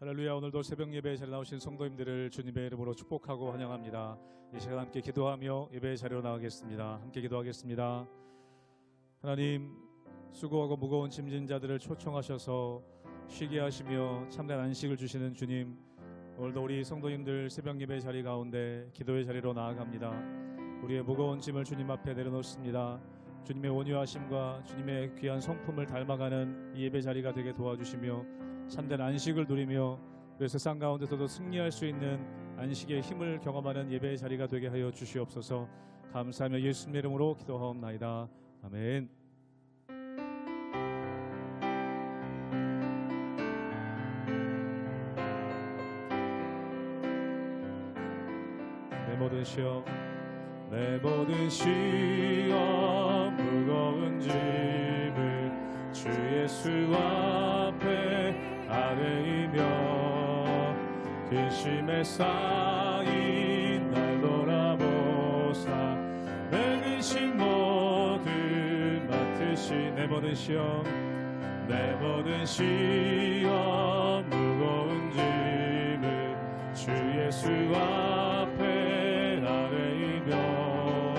할렐루야. 오늘도 새벽 예배에 자리에 나오신 성도님들을 주님의 이름으로 축복하고 환영합니다. 이 시간 함께 기도하며 예배의 자리로 나가겠습니다. 함께 기도하겠습니다. 하나님, 수고하고 무거운 짐진 자들을 초청하셔서 쉬게 하시며 참된 안식을 주시는 주님, 오늘도 우리 성도님들 새벽 예배 자리 가운데 기도의 자리로 나아갑니다. 우리의 무거운 짐을 주님 앞에 내려놓습니다. 주님의 온유하심과 주님의 귀한 성품을 닮아가는 이 예배 자리가 되게 도와주시며 참된 안식을 누리며 그 세상 가운데서도 승리할 수 있는 안식의 힘을 경험하는 예배의 자리가 되게 하여 주시옵소서. 감사하며 예수님의 이름으로 기도하옵나이다. 아멘. 내 모든 시험 무거운 짐을 주 예수 앞에 아뢰이며 근심에 쌓인 날 돌아보사 내 근심 모두 맡으시. 내 모든 시험 무거운 짐을 주 예수 앞에 아뢰이며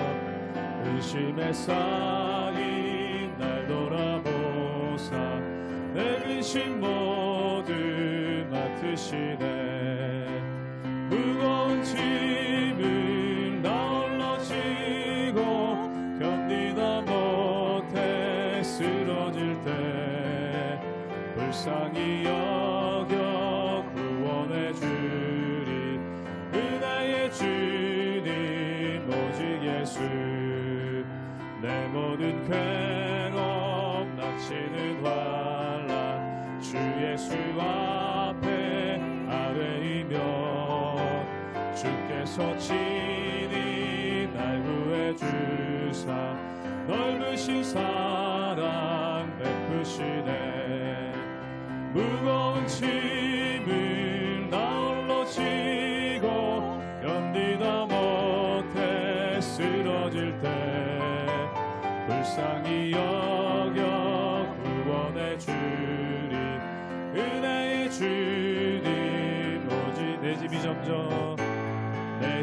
근심에 쌓인 날 돌아보사 내 근심 모두 맡으시네. 무거운 짐을 나 홀로 지고 견디다 못해 쓰러질 때 불쌍히 여겨 구원해 주리. 은혜의 주님 오직 예수. 내 모든 괴로움 닥치는 환난 주 예수 앞에 아뢰이며 주께서 친히 날 구해 주사 넓으신 사랑 베푸시네. 무거운 짐을 나 홀로 지고 견디다 못해 쓰러질 때 불쌍히 여겨 구원해 주리. 은혜의 주님 오직 내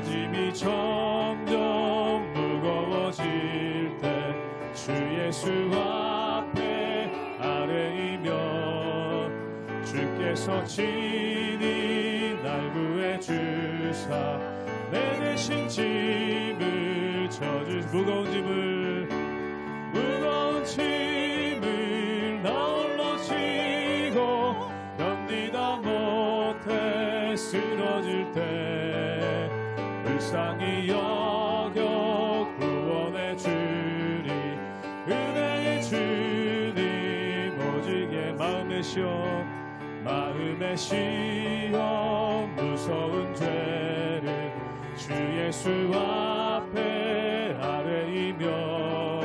짐이 점점 무거워질 때 주 예수 앞에 아뢰이며 주께서 친히 날 구해 주사 내 대신 짐을 져주. 무거운 짐을 나 홀로 지고 견디다 못해 쓰러질 때 불쌍히 여겨 구원해 주리. 은혜의 주님 오직 마음의 시험 무서운 죄를 주 예수 앞에 아뢰이며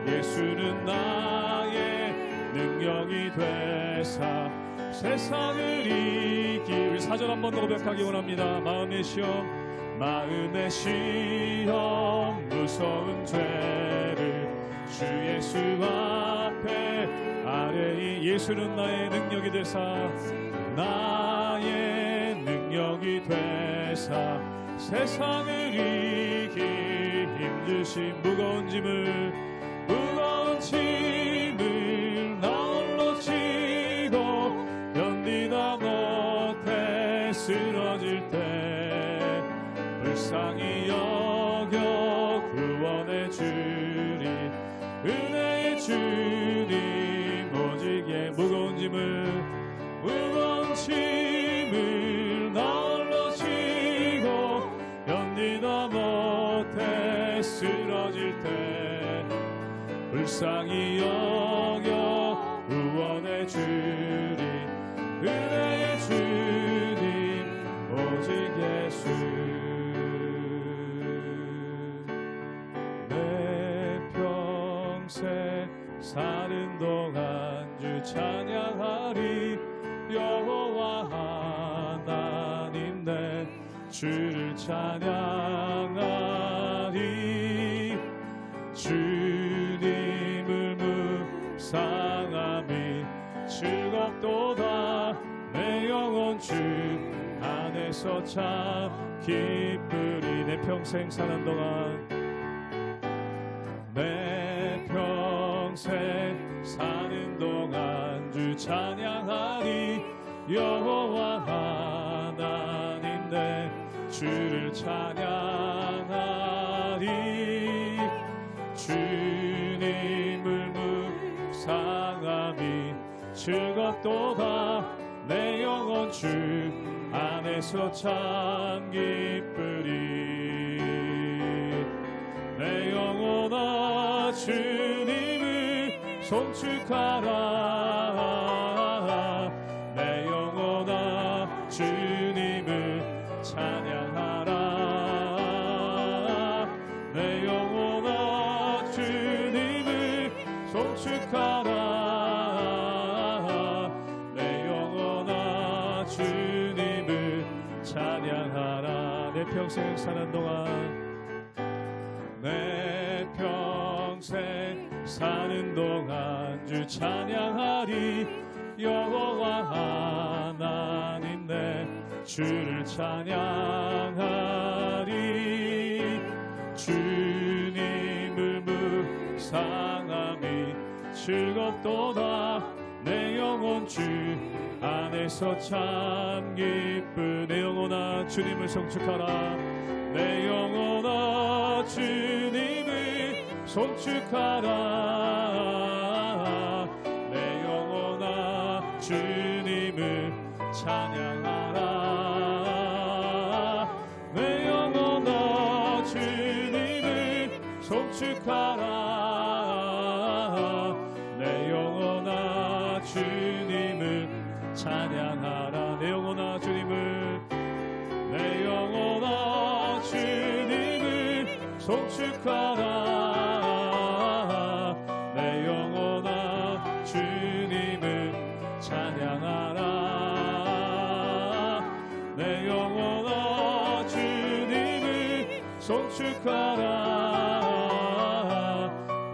예수는 나의 능력이 되사 세상을 이길. 사절 한 번 더 고백하기 원합니다. 마음의 시험 무서운 죄를 주 예수 앞에 아뢰이. 예수는 나의 능력이 되사 세상을 이길 힘주신 무거운 짐을 나 홀로 지고 견디다 못해 쓰러질 때 불쌍히 여겨 구원해 주리. 은혜의 주님 오직 무거운 짐을 나 홀로 지고 견디다 못해 쓰러질 때 불쌍히 여겨 구원해 주리. 은혜의 주님 오직 예수. 내 평생 사는 동안 주 찬양하리. 여호와 하나님 내 주를 찬양하리. 주님을 묵상함이 즐겁도다 내 영혼 영혼 주 안에서 참 기쁘리. 내 평생 사는 동안, 내 평생 사는 동안 주 찬양하리. 여호와 하나님 내 주를 찬양하리. 주님을 묵상함이 즐겁도다. 내 영혼 주 안에서 참 기쁘리. 내 영혼아 주님을 송축하라. 내 영혼아 주님을 찬양하라. 내 영혼아 주님을 송축하라. 내 영혼아 주님을 찬양하라. 내 평생 사는 동안, 내 평생 사는 동안 주 찬양하리. 여호와 하나님 내 주를 찬양하리. 주님을 묵상함이 즐겁도다. 내 영혼 주 안에서 참 기쁘. 내 영혼아 주님을 송축하라. 내 영혼아 주님을 송축하라. 내 영혼아 주님을 찬양하라. 내 영혼아 주님을 송축하라. 내 영혼아 주님을 찬양하라. 내 영혼아 주님을, 내 영혼아 주님을 송축하라. 내 영혼아 주님을 찬양하라. 내 영혼아 주님을 송축하라.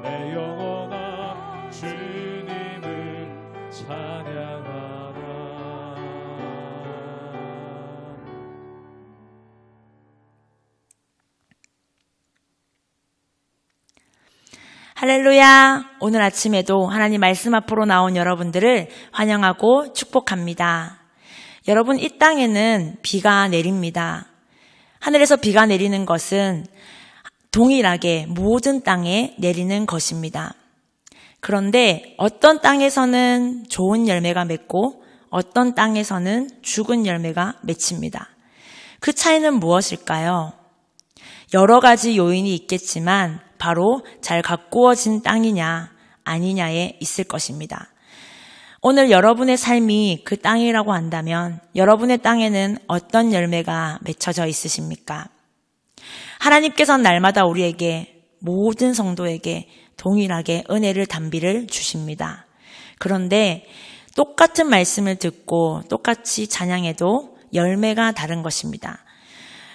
내 영혼아 주님을 찬양하라. 할렐루야! 오늘 아침에도 하나님 말씀 앞으로 나온 여러분들을 환영하고 축복합니다. 여러분, 이 땅에는 비가 내립니다. 하늘에서 비가 내리는 것은 동일하게 모든 땅에 내리는 것입니다. 그런데 어떤 땅에서는 좋은 열매가 맺고 어떤 땅에서는 죽은 열매가 맺힙니다. 그 차이는 무엇일까요? 여러 가지 요인이 있겠지만 바로 잘 가꾸어진 땅이냐 아니냐에 있을 것입니다. 오늘 여러분의 삶이 그 땅이라고 한다면 여러분의 땅에는 어떤 열매가 맺혀져 있으십니까? 하나님께서는 날마다 우리에게, 모든 성도에게 동일하게 은혜를 단비를 주십니다. 그런데 똑같은 말씀을 듣고 똑같이 찬양해도 열매가 다른 것입니다.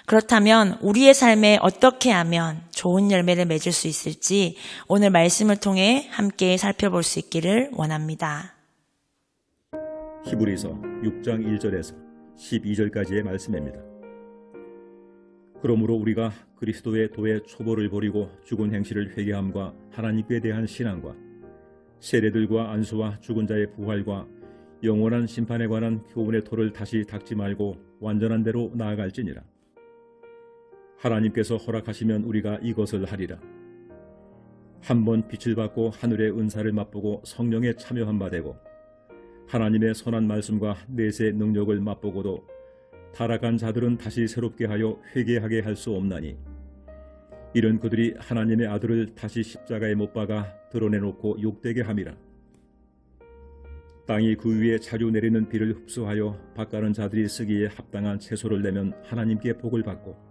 그렇다면 우리의 삶에 어떻게 하면 좋은 열매를 맺을 수 있을지 오늘 말씀을 통해 함께 살펴볼 수 있기를 원합니다. 히브리서 6장 1절에서 12절까지의 말씀입니다. 그러므로 우리가 그리스도의 도의 초보를 버리고 죽은 행실을 회개함과 하나님께 대한 신앙과 세례들과 안수와 죽은 자의 부활과 영원한 심판에 관한 교훈의 토를 다시 닦지 말고 완전한 대로 나아갈지니라. 하나님께서 허락하시면 우리가 이것을 하리라. 한번 빛을 받고 하늘의 은사를 맛보고 성령에 참여한 바 되고 하나님의 선한 말씀과 내세 능력을 맛보고도 타락한 자들은 다시 새롭게 하여 회개하게 할 수 없나니 이런 그들이 하나님의 아들을 다시 십자가에 못 박아 드러내놓고 욕되게 함이라. 땅이 그 위에 자주 내리는 비를 흡수하여 밭가는 자들이 쓰기에 합당한 채소를 내면 하나님께 복을 받고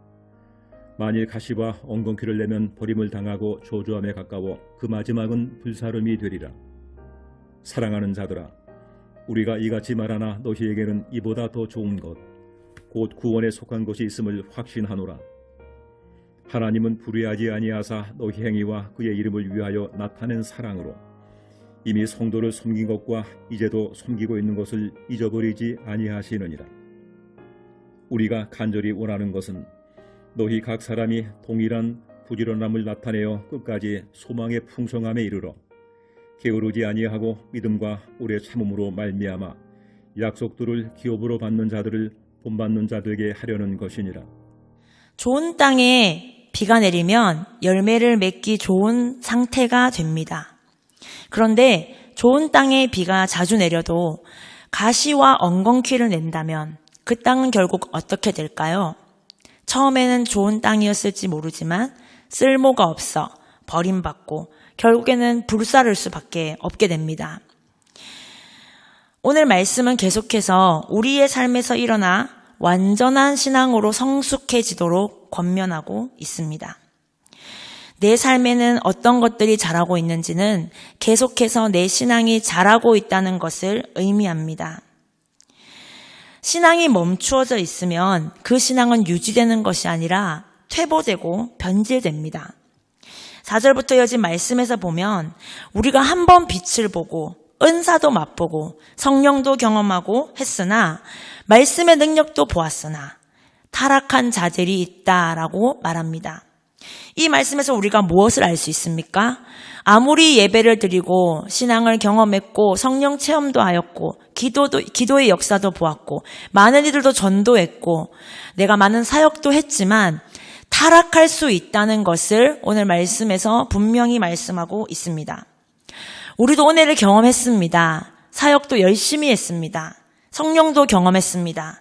만일 가시와 엉겅퀴를 내면 버림을 당하고 조조함에 가까워 그 마지막은 불사름이 되리라. 사랑하는 자들아, 우리가 이같이 말하나 너희에게는 이보다 더 좋은 것 곧 구원에 속한 것이 있음을 확신하노라. 하나님은 불의하지 아니하사 너희 행위와 그의 이름을 위하여 나타낸 사랑으로 이미 성도를 섬긴 것과 이제도 섬기고 있는 것을 잊어버리지 아니하시느니라. 우리가 간절히 원하는 것은 너희 각 사람이 동일한 부지런함을 나타내어 끝까지 소망의 풍성함에 이르러 게으르지 아니하고 믿음과 오래 참음으로 말미암아 약속들을 기업으로 받는 자들을 본받는 자들에게 하려는 것이니라. 좋은 땅에 비가 내리면 열매를 맺기 좋은 상태가 됩니다. 그런데 좋은 땅에 비가 자주 내려도 가시와 엉겅퀴를 낸다면 그 땅은 결국 어떻게 될까요? 처음에는 좋은 땅이었을지 모르지만 쓸모가 없어 버림받고 결국에는 불사를 수밖에 없게 됩니다. 오늘 말씀은 계속해서 우리의 삶에서 일어나 완전한 신앙으로 성숙해지도록 권면하고 있습니다. 내 삶에는 어떤 것들이 자라고 있는지는 계속해서 내 신앙이 자라고 있다는 것을 의미합니다. 신앙이 멈추어져 있으면 그 신앙은 유지되는 것이 아니라 퇴보되고 변질됩니다. 4절부터 이어진 말씀에서 보면 우리가 한 번 빛을 보고 은사도 맛보고 성령도 경험하고 했으나 말씀의 능력도 보았으나 타락한 자들이 있다라고 말합니다. 이 말씀에서 우리가 무엇을 알 수 있습니까? 아무리 예배를 드리고 신앙을 경험했고 성령 체험도 하였고 기도의 역사도 보았고 많은 이들도 전도했고 내가 많은 사역도 했지만 타락할 수 있다는 것을 오늘 말씀에서 분명히 말씀하고 있습니다. 우리도 은혜를 경험했습니다. 사역도 열심히 했습니다. 성령도 경험했습니다.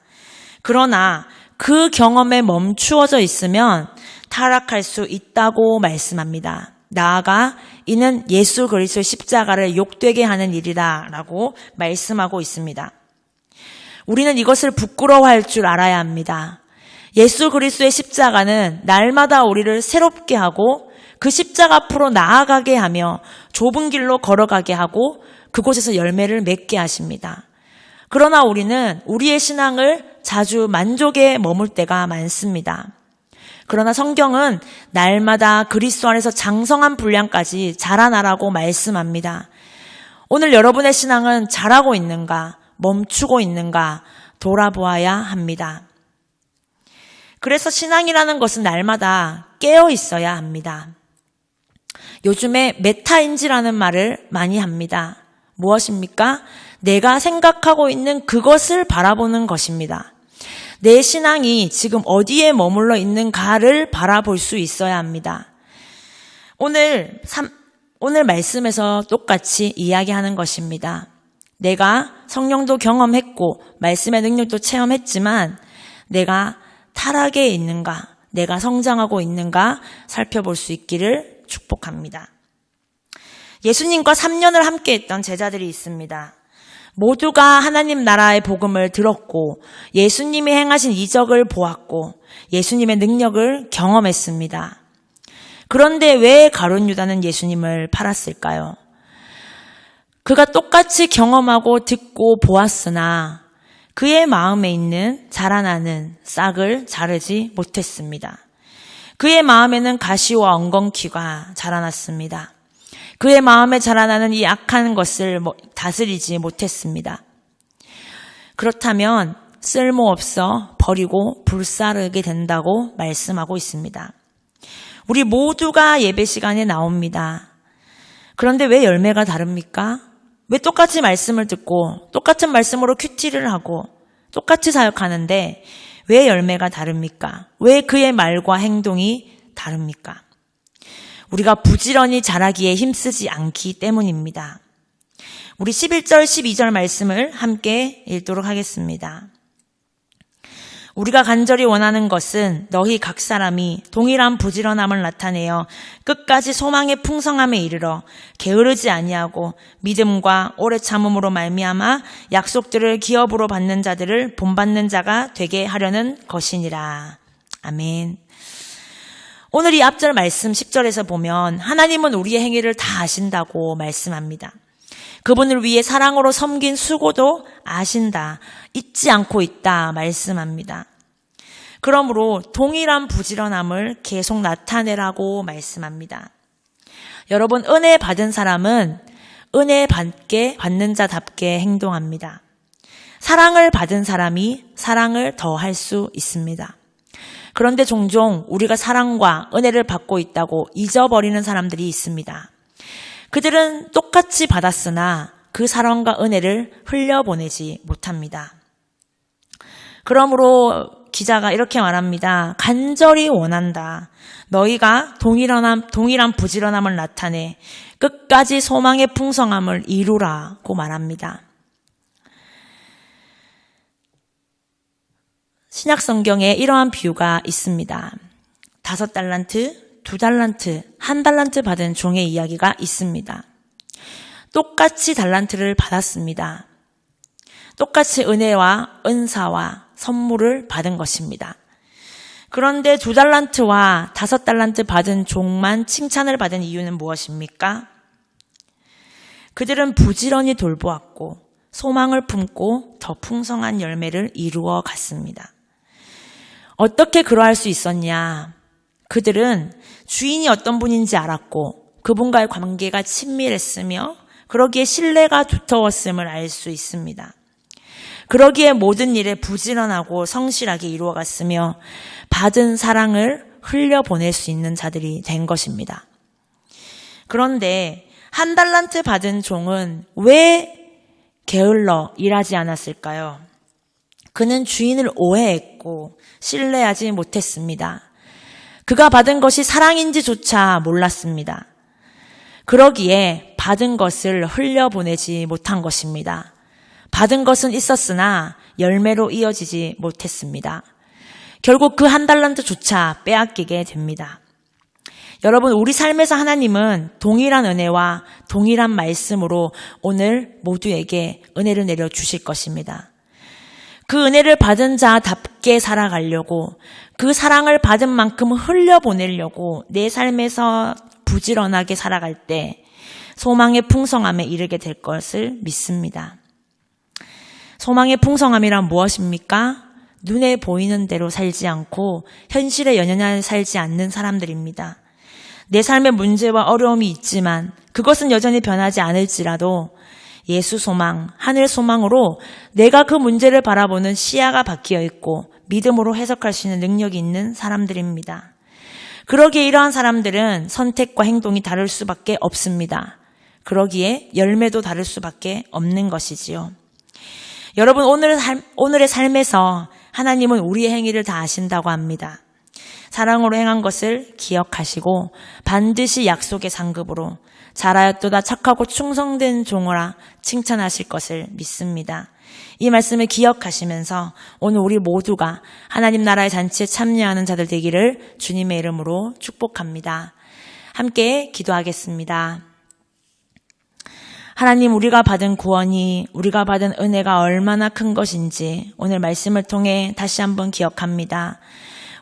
그러나 그 경험에 멈추어져 있으면 타락할 수 있다고 말씀합니다. 나아가 이는 예수 그리스도의 십자가를 욕되게 하는 일이다 라고 말씀하고 있습니다. 우리는 이것을 부끄러워할 줄 알아야 합니다. 예수 그리스도의 십자가는 날마다 우리를 새롭게 하고 그 십자가 앞으로 나아가게 하며 좁은 길로 걸어가게 하고 그곳에서 열매를 맺게 하십니다. 그러나 우리는 우리의 신앙을 자주 만족에 머물 때가 많습니다. 그러나 성경은 날마다 그리스도 안에서 장성한 분량까지 자라나라고 말씀합니다. 오늘 여러분의 신앙은 자라고 있는가, 멈추고 있는가 돌아보아야 합니다. 그래서 신앙이라는 것은 날마다 깨어 있어야 합니다. 요즘에 메타인지라는 말을 많이 합니다. 무엇입니까? 내가 생각하고 있는 그것을 바라보는 것입니다. 내 신앙이 지금 어디에 머물러 있는가를 바라볼 수 있어야 합니다. 오늘 말씀에서 똑같이 이야기하는 것입니다. 내가 성령도 경험했고 말씀의 능력도 체험했지만 내가 타락에 있는가, 내가 성장하고 있는가 살펴볼 수 있기를 축복합니다. 예수님과 3년을 함께했던 제자들이 있습니다. 모두가 하나님 나라의 복음을 들었고 예수님이 행하신 이적을 보았고 예수님의 능력을 경험했습니다. 그런데 왜 가룟 유다는 예수님을 팔았을까요? 그가 똑같이 경험하고 듣고 보았으나 그의 마음에 있는 자라나는 싹을 자르지 못했습니다. 그의 마음에는 가시와 엉겅퀴가 자라났습니다. 그의 마음에 자라나는 이 악한 것을 다스리지 못했습니다. 그렇다면 쓸모없어 버리고 불사르게 된다고 말씀하고 있습니다. 우리 모두가 예배 시간에 나옵니다. 그런데 왜 열매가 다릅니까? 왜 똑같이 말씀을 듣고 똑같은 말씀으로 큐티를 하고 똑같이 사역하는데 왜 열매가 다릅니까? 왜 그의 말과 행동이 다릅니까? 우리가 부지런히 자라기에 힘쓰지 않기 때문입니다. 우리 11절, 12절 말씀을 함께 읽도록 하겠습니다. 우리가 간절히 원하는 것은 너희 각 사람이 동일한 부지런함을 나타내어 끝까지 소망의 풍성함에 이르러 게으르지 아니하고 믿음과 오래 참음으로 말미암아 약속들을 기업으로 받는 자들을 본받는 자가 되게 하려는 것이니라. 아멘. 오늘 이 앞절 말씀 10절에서 보면 하나님은 우리의 행위를 다 아신다고 말씀합니다. 그분을 위해 사랑으로 섬긴 수고도 아신다, 잊지 않고 있다 말씀합니다. 그러므로 동일한 부지런함을 계속 나타내라고 말씀합니다. 여러분, 은혜 받은 사람은 은혜 받는 자답게 행동합니다. 사랑을 받은 사람이 사랑을 더 할 수 있습니다. 그런데 종종 우리가 사랑과 은혜를 받고 있다고 잊어버리는 사람들이 있습니다. 그들은 똑같이 받았으나 그 사랑과 은혜를 흘려보내지 못합니다. 그러므로 기자가 이렇게 말합니다. 간절히 원한다. 너희가 동일한 부지런함을 나타내 끝까지 소망의 풍성함을 이루라고 말합니다. 신약 성경에 이러한 비유가 있습니다. 5달란트, 2달란트, 1달란트 받은 종의 이야기가 있습니다. 똑같이 달란트를 받았습니다. 똑같이 은혜와 은사와 선물을 받은 것입니다. 그런데 2달란트와 5달란트 받은 종만 칭찬을 받은 이유는 무엇입니까? 그들은 부지런히 돌보았고 소망을 품고 더 풍성한 열매를 이루어 갔습니다. 어떻게 그러할 수 있었냐? 그들은 주인이 어떤 분인지 알았고 그분과의 관계가 친밀했으며 그러기에 신뢰가 두터웠음을 알 수 있습니다. 그러기에 모든 일에 부지런하고 성실하게 이루어갔으며 받은 사랑을 흘려보낼 수 있는 자들이 된 것입니다. 그런데 1달란트 받은 종은 왜 게을러 일하지 않았을까요? 그는 주인을 오해했고 신뢰하지 못했습니다. 그가 받은 것이 사랑인지조차 몰랐습니다. 그러기에 받은 것을 흘려보내지 못한 것입니다. 받은 것은 있었으나 열매로 이어지지 못했습니다. 결국 그 1달란트조차 빼앗기게 됩니다. 여러분, 우리 삶에서 하나님은 동일한 은혜와 동일한 말씀으로 오늘 모두에게 은혜를 내려주실 것입니다. 그 은혜를 받은 자답게 살아가려고 그 사랑을 받은 만큼 흘려보내려고 내 삶에서 부지런하게 살아갈 때 소망의 풍성함에 이르게 될 것을 믿습니다. 소망의 풍성함이란 무엇입니까? 눈에 보이는 대로 살지 않고 현실에 연연하게 살지 않는 사람들입니다. 내 삶에 문제와 어려움이 있지만 그것은 여전히 변하지 않을지라도 예수 소망, 하늘 소망으로 내가 그 문제를 바라보는 시야가 바뀌어 있고 믿음으로 해석할 수 있는 능력이 있는 사람들입니다. 그러기에 이러한 사람들은 선택과 행동이 다를 수밖에 없습니다. 그러기에 열매도 다를 수밖에 없는 것이지요. 여러분, 오늘의 삶에서 하나님은 우리의 행위를 다 아신다고 합니다. 사랑으로 행한 것을 기억하시고 반드시 약속의 상급으로 잘하였도다 착하고 충성된 종으라 칭찬하실 것을 믿습니다. 이 말씀을 기억하시면서 오늘 우리 모두가 하나님 나라의 잔치에 참여하는 자들 되기를 주님의 이름으로 축복합니다. 함께 기도하겠습니다. 하나님, 우리가 받은 구원이, 우리가 받은 은혜가 얼마나 큰 것인지 오늘 말씀을 통해 다시 한번 기억합니다.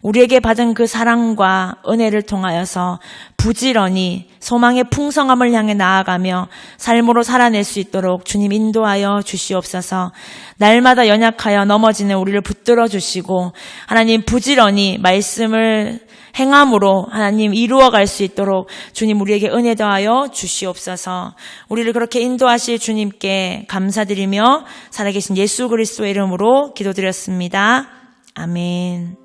우리에게 받은 그 사랑과 은혜를 통하여서 부지런히 소망의 풍성함을 향해 나아가며 삶으로 살아낼 수 있도록 주님 인도하여 주시옵소서. 날마다 연약하여 넘어지는 우리를 붙들어 주시고 하나님 부지런히 말씀을 행함으로 하나님 이루어갈 수 있도록 주님 우리에게 은혜 더하여 주시옵소서. 우리를 그렇게 인도하실 주님께 감사드리며 살아계신 예수 그리스도의 이름으로 기도드렸습니다. 아멘.